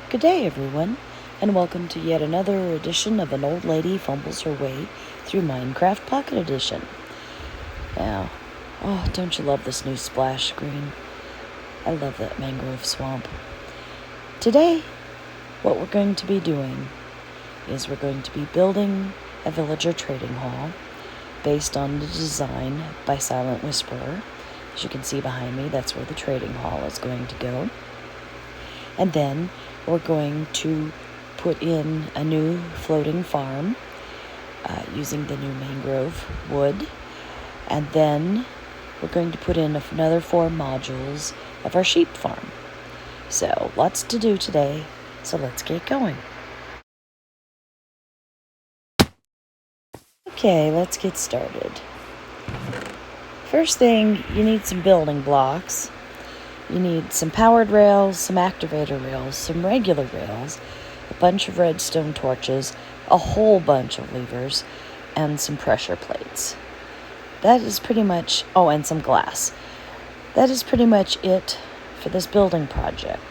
Good day, everyone, and welcome to yet another edition of An Old Lady Fumbles Her Way Through Minecraft Pocket Edition. Now, don't you love this new splash screen? I love that mangrove swamp. Today, what we're going to be doing is we're going to be building a villager trading hall based on the design by Silent Whisperer. As you can see behind me, that's where the trading hall is going to go. And then we're going to put in a new floating farm using the new mangrove wood. And then we're going to put in another 4 modules of our sheep farm. So lots to do today, so let's get going. Okay, let's get started. First thing, you need some building blocks. You need some powered rails, some activator rails, some regular rails, a bunch of redstone torches, a whole bunch of levers, and some pressure plates. That is pretty much, and some glass. That is pretty much it for this building project.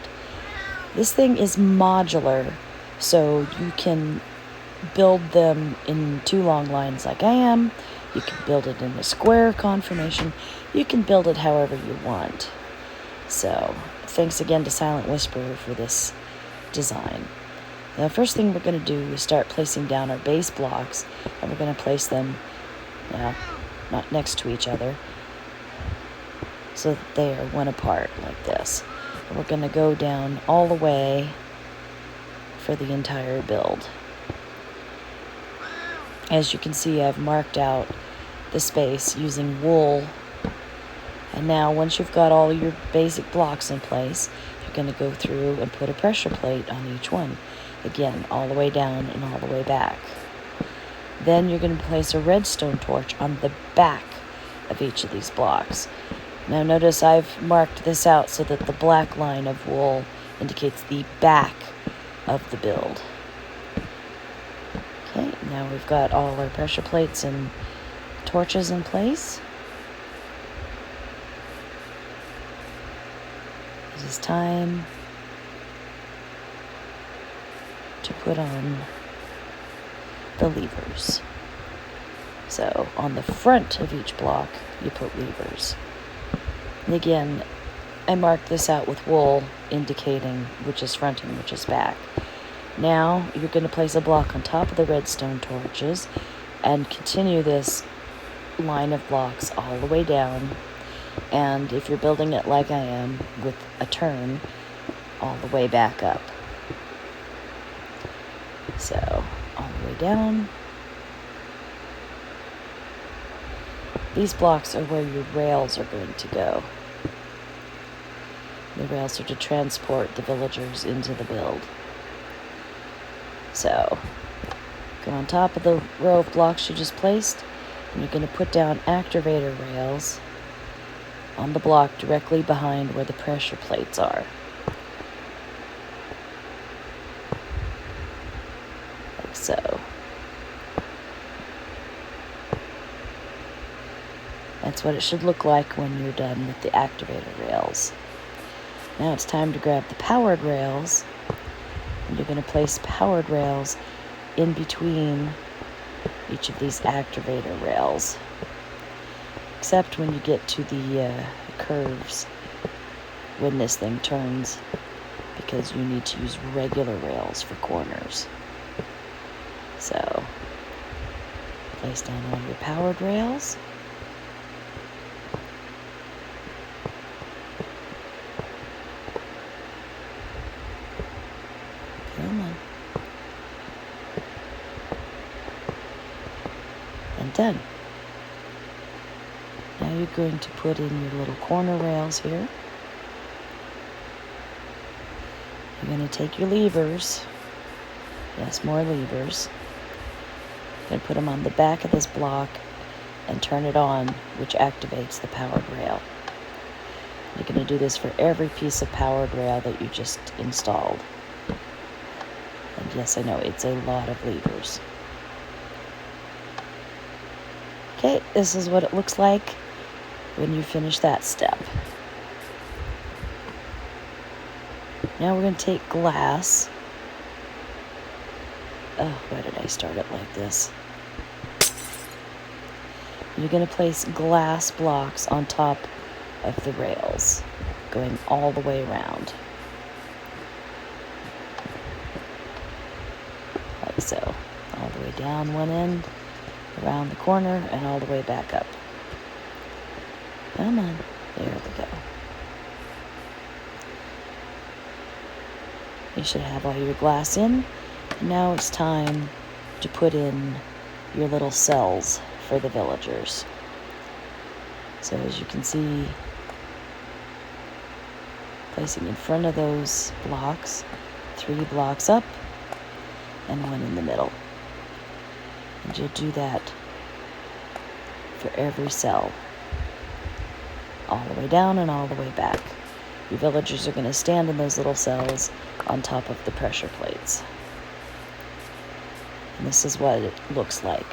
This thing is modular, so you can build them in 2 long lines like I am. You can build it in a square conformation. You can build it however you want. So, thanks again to Silent Whisperer for this design. The first thing we're going to do is start placing down our base blocks, and we're going to place them, not next to each other, so that they are one apart like this. And we're going to go down all the way for the entire build. As you can see, I've marked out the space using wool. And now, once you've got all your basic blocks in place, you're going to go through and put a pressure plate on each one. Again, all the way down and all the way back. Then you're going to place a redstone torch on the back of each of these blocks. Now notice I've marked this out so that the black line of wool indicates the back of the build. Okay, now we've got all our pressure plates and torches in place. It is time to put on the levers. So on the front of each block, you put levers. And again, I marked this out with wool indicating which is front and which is back. Now you're going to place a block on top of the redstone torches and continue this line of blocks all the way down. And if you're building it like I am, with a turn, all the way back up. So, all the way down. These blocks are where your rails are going to go. The rails are to transport the villagers into the build. So, go on top of the row of blocks you just placed, and you're going to put down activator rails on the block directly behind where the pressure plates are. Like so. That's what it should look like when you're done with the activator rails. Now it's time to grab the powered rails, and you're going to place powered rails in between each of these activator rails. Except when you get to the curves when this thing turns, because you need to use regular rails for corners. So, place down all your powered rails. Come on. And done. Now you're going to put in your little corner rails here. You're going to take your levers. Yes, more levers. You're going to put them on the back of this block and turn it on, which activates the powered rail. You're going to do this for every piece of powered rail that you just installed. And yes, I know, it's a lot of levers. Okay, this is what it looks like when you finish that step. Now we're going to take glass. Oh, why did I start it like this? You're going to place glass blocks on top of the rails, going all the way around. Like so. All the way down one end, around the corner, and all the way back up. Come on. There we go. You should have all your glass in. And now it's time to put in your little cells for the villagers. So as you can see, placing in front of those blocks, 3 blocks up and 1 in the middle. And you'll do that for every cell, all the way down and all the way back. Your villagers are going to stand in those little cells on top of the pressure plates. And this is what it looks like.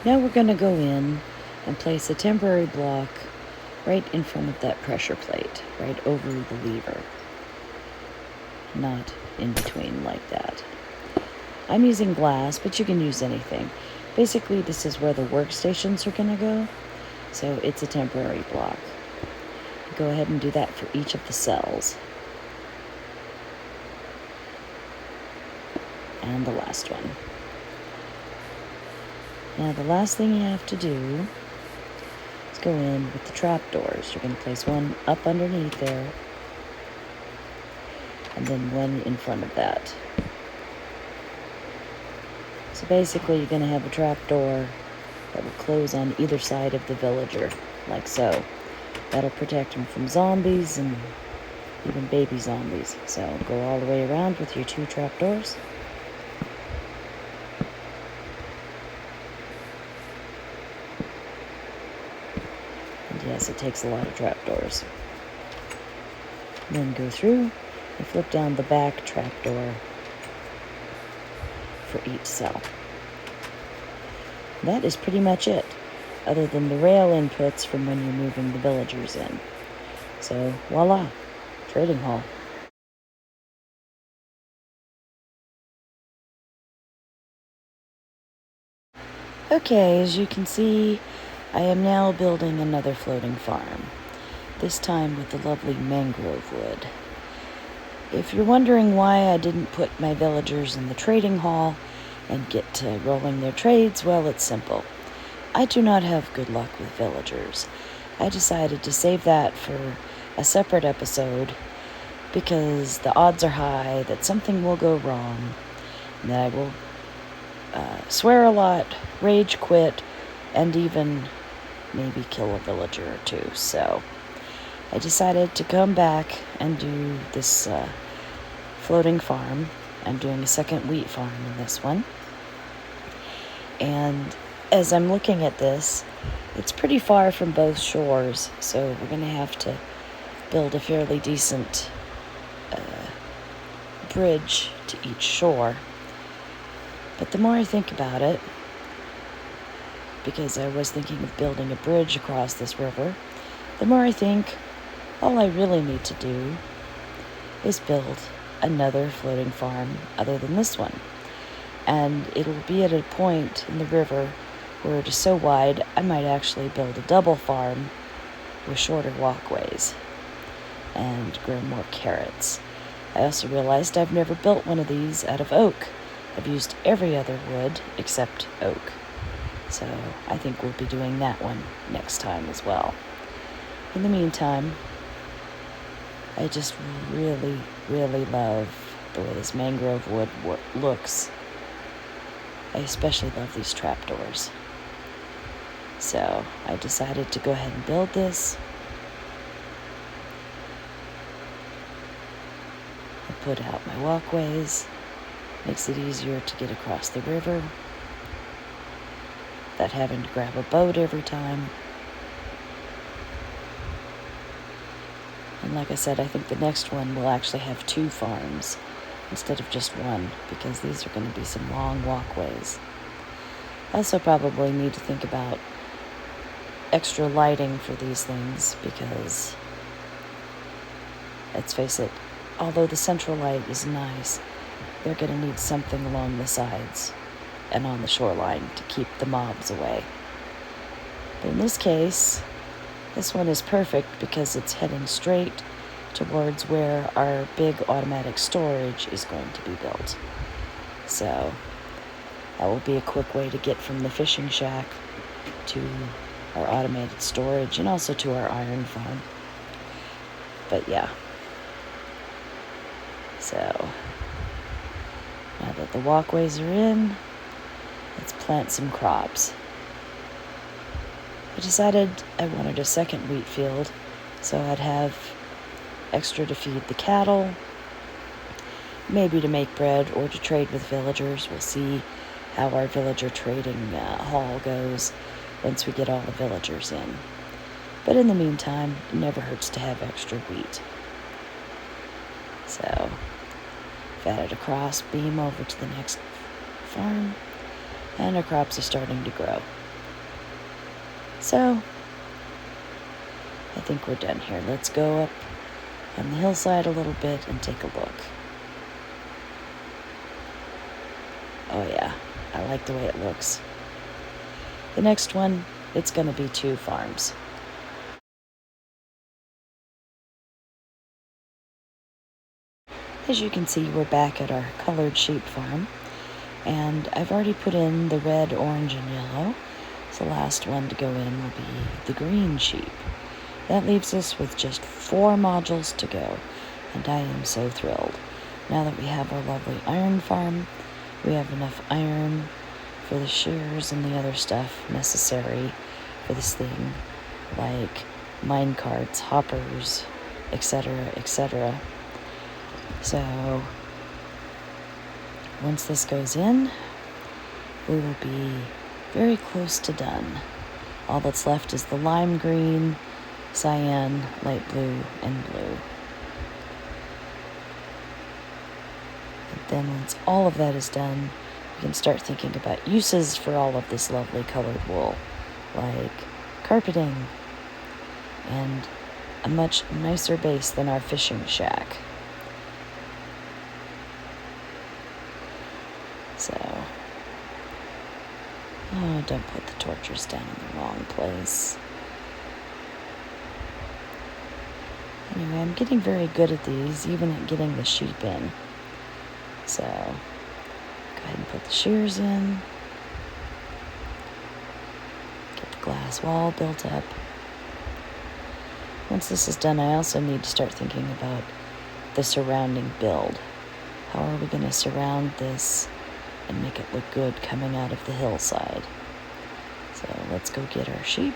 Now we're going to go in and place a temporary block right in front of that pressure plate, right over the lever. Not in between like that. I'm using glass, but you can use anything. Basically, this is where the workstations are going to go, so it's a temporary block. Go ahead and do that for each of the cells. And the last one. Now the last thing you have to do is go in with the trapdoors. You're going to place one up underneath there, and then one in front of that. So basically you're going to have a trapdoor that will close on either side of the villager, like so. That'll protect them from zombies and even baby zombies. So go all the way around with your 2 trapdoors. And yes, it takes a lot of trapdoors. Then go through and flip down the back trapdoor for each cell. That is pretty much it, other than the rail inputs from when you're moving the villagers in. So, voila, trading hall. Okay, as you can see, I am now building another floating farm, this time with the lovely mangrove wood. If you're wondering why I didn't put my villagers in the trading hall and get to rolling their trades, well, it's simple. I do not have good luck with villagers. I decided to save that for a separate episode because the odds are high that something will go wrong, and that I will swear a lot, rage quit, and even maybe kill a villager or 2. So I decided to come back and do this floating farm. I'm doing a second wheat farm in this one. And as I'm looking at this, it's pretty far from both shores, so we're going to have to build a fairly decent bridge to each shore. But the more I think about it, because I was thinking of building a bridge across this river, the more I think all I really need to do is build another floating farm other than this one. And it'll be at a point in the river where it is so wide, I might actually build a double farm with shorter walkways and grow more carrots. I also realized I've never built one of these out of oak. I've used every other wood except oak. So I think we'll be doing that one next time as well. In the meantime, I just really, really love the way this mangrove wood looks. I especially love these trapdoors. So I decided to go ahead and build this. I put out my walkways. Makes it easier to get across the river without having to grab a boat every time. And like I said, I think the next one will actually have 2 farms instead of just 1, because these are going to be some long walkways. I also probably need to think about extra lighting for these things because, let's face it, although the central light is nice, they're going to need something along the sides and on the shoreline to keep the mobs away. But in this case, this one is perfect because it's heading straight towards where our big automatic storage is going to be built. So that will be a quick way to get from the fishing shack to our automated storage and also to our iron farm. But yeah. So now that the walkways are in, let's plant some crops. I decided I wanted a second wheat field so I'd have extra to feed the cattle, maybe to make bread or to trade with villagers. We'll see how our villager trading hall goes once we get all the villagers in. But in the meantime, it never hurts to have extra wheat. So, I've added a cross beam over to the next farm, and our crops are starting to grow. So, I think we're done here. Let's go up on the hillside a little bit and take a look. Oh yeah, I like the way it looks. The next one, it's going to be 2 farms. As you can see, we're back at our colored sheep farm, and I've already put in the red, orange, and yellow. So the last one to go in will be the green sheep. That leaves us with just 4 modules to go, and I am so thrilled. Now that we have our lovely iron farm, we have enough iron for the shears and the other stuff necessary for this thing, like mine carts, hoppers, etc., etc. So, once this goes in, we will be very close to done. All that's left is the lime green, cyan, light blue, and blue. And then once all of that is done, we can start thinking about uses for all of this lovely colored wool, like carpeting and a much nicer base than our fishing shack. So, oh, don't put the torches down in the wrong place. Anyway, I'm getting very good at these, even at getting the sheep in. So, go ahead and put the shears in. Get the glass wall built up. Once this is done, I also need to start thinking about the surrounding build. How are we going to surround this and make it look good coming out of the hillside? So let's go get our sheep.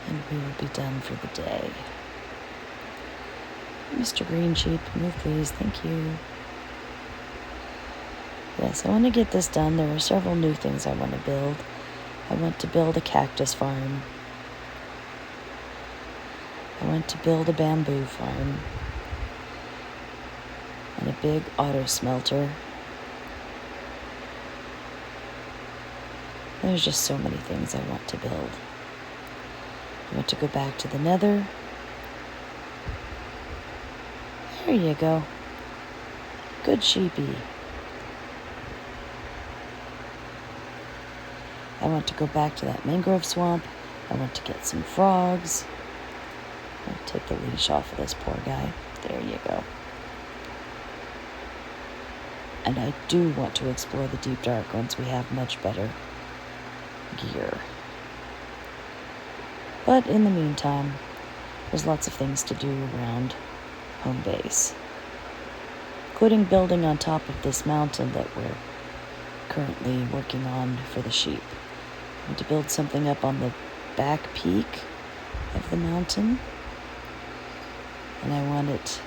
And we will be done for the day. Mr. Green Sheep, move please, thank you. Yes, I want to get this done. There are several new things I want to build. I want to build a cactus farm. I want to build a bamboo farm. And a big auto smelter. There's just so many things I want to build. I want to go back to the Nether. There you go. Good sheepy. I want to go back to that mangrove swamp. I want to get some frogs. I'll take the leash off of this poor guy. There you go. And I do want to explore the deep dark once we have much better gear. But in the meantime, there's lots of things to do around home base, including building on top of this mountain that we're currently working on for the sheep. I want to build something up on the back peak of the mountain, and I want it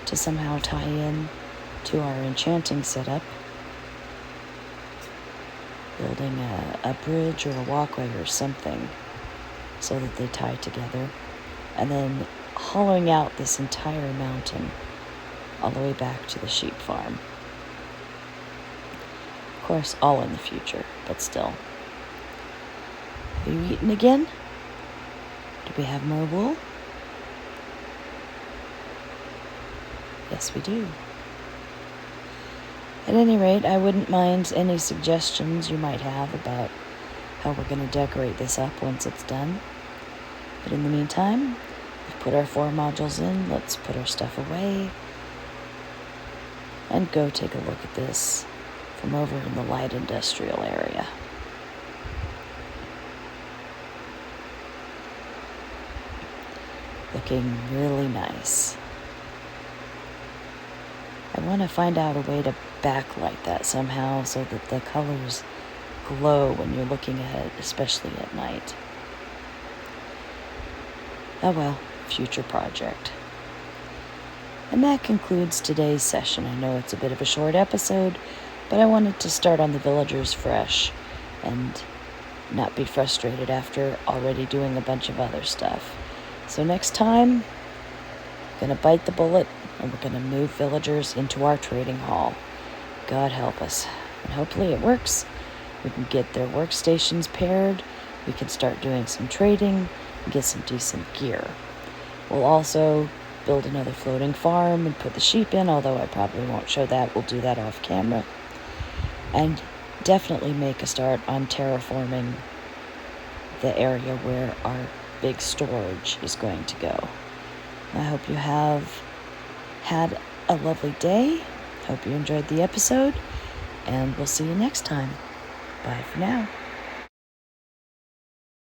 to somehow tie in to our enchanting setup, building a bridge or a walkway or something so that they tie together, and then hollowing out this entire mountain all the way back to the sheep farm. course, all in the future, but still. Have you eaten again? Do we have more wool? Yes, we do. At any rate, I wouldn't mind any suggestions you might have about how we're going to decorate this up once it's done. But in the meantime, we've put our 4 modules in. Let's put our stuff away and go take a look at this from over in the light industrial area. Looking really nice. I want to find out a way to backlight that somehow so that the colors glow when you're looking at it, especially at night. Oh well, future project. And that concludes today's session. I know it's a bit of a short episode, but I wanted to start on the villagers fresh and not be frustrated after already doing a bunch of other stuff. So next time, I'm going to bite the bullet and we're going to move villagers into our trading hall. God help us. And hopefully it works. We can get their workstations paired. We can start doing some trading and get some decent gear. We'll also build another floating farm and put the sheep in, although I probably won't show that. We'll do that off camera. And definitely make a start on terraforming the area where our big storage is going to go. I hope you have had a lovely day. Hope you enjoyed the episode, and we'll see you next time. Bye for now.